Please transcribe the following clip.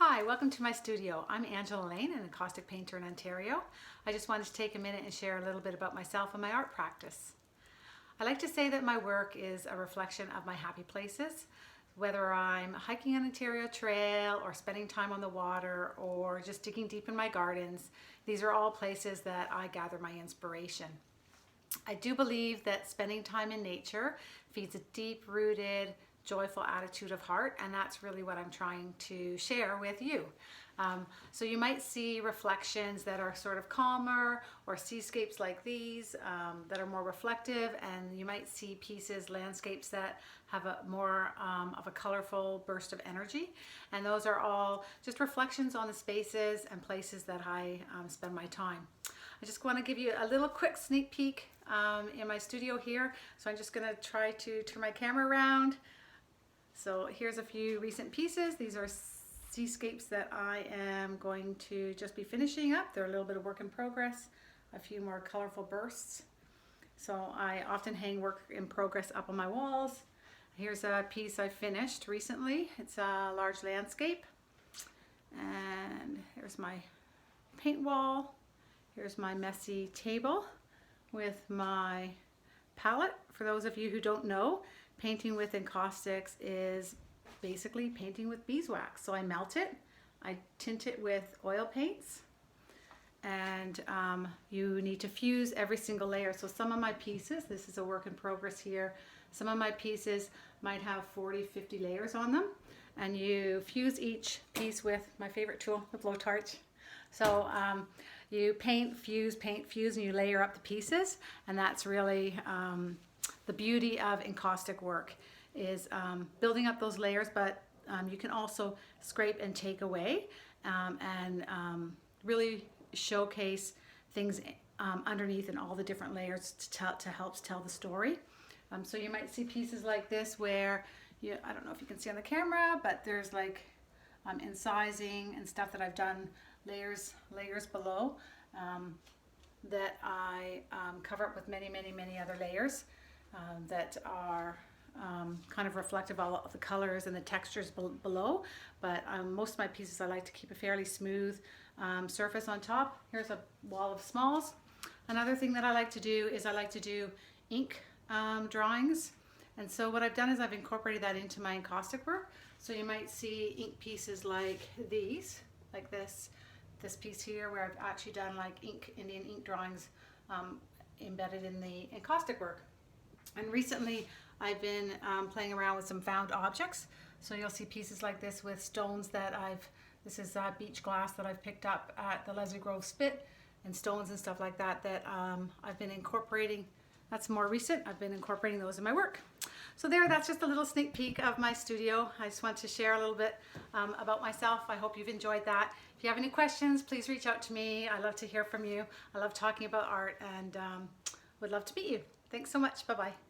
Hi, welcome to my studio. I'm Angela Lane, an encaustic painter in Ontario. I just wanted to take a minute and share a little bit about myself and my art practice. I like to say that my work is a reflection of my happy places, whether I'm hiking an Ontario trail or spending time on the water or just digging deep in my gardens. These are all places that I gather my inspiration. I do believe that spending time in nature feeds a deep-rooted, joyful attitude of heart, and that's really what I'm trying to share with you. So you might see reflections that are sort of calmer, or seascapes like these that are more reflective, and you might see pieces, landscapes that have a more of a colorful burst of energy, and those are all just reflections on the spaces and places that I spend my time. I just want to give you a little quick sneak peek in my studio here. So I'm just going to try to turn my camera around. So here's a few recent pieces. These are seascapes that I am going to just be finishing up. They're a little bit of work in progress, a few more colorful bursts. So I often hang work in progress up on my walls. Here's a piece I finished recently. It's a large landscape. And here's my paint wall. Here's my messy table with my palette. For those of you who don't know, painting with encaustics is basically painting with beeswax. So I melt it, I tint it with oil paints, and you need to fuse every single layer. So some of my pieces, this is a work in progress here, some of my pieces might have 40-50 layers on them, and you fuse each piece with my favorite tool, the blowtorch. So you paint, fuse, and you layer up the pieces, and that's really the beauty of encaustic work, is building up those layers, but you can also scrape and take away and really showcase things underneath in all the different layers to help tell the story. So you might see pieces like this where I don't know if you can see on the camera, but there's like incising and stuff that I've done layers below that I cover up with many other layers that are kind of reflective of the colors and the textures below. But most of my pieces I like to keep a fairly smooth surface on top. Here's a wall of smalls. Another thing that I like to do is I like to do ink drawings. And so what I've done is I've incorporated that into my encaustic work. So you might see ink pieces like these, like this piece here, where I've actually done like Indian ink drawings embedded in the encaustic work. And recently I've been playing around with some found objects. So you'll see pieces like this with stones that this is beach glass that I've picked up at the Leslie Grove Spit, and stones and stuff like that that I've been incorporating. That's more recent. I've been incorporating those in my work. So that's just a little sneak peek of my studio. I just want to share a little bit about myself. I hope you've enjoyed that. If you have any questions, please reach out to me. I love to hear from you. I love talking about art, and would love to meet you. Thanks so much. Bye-bye.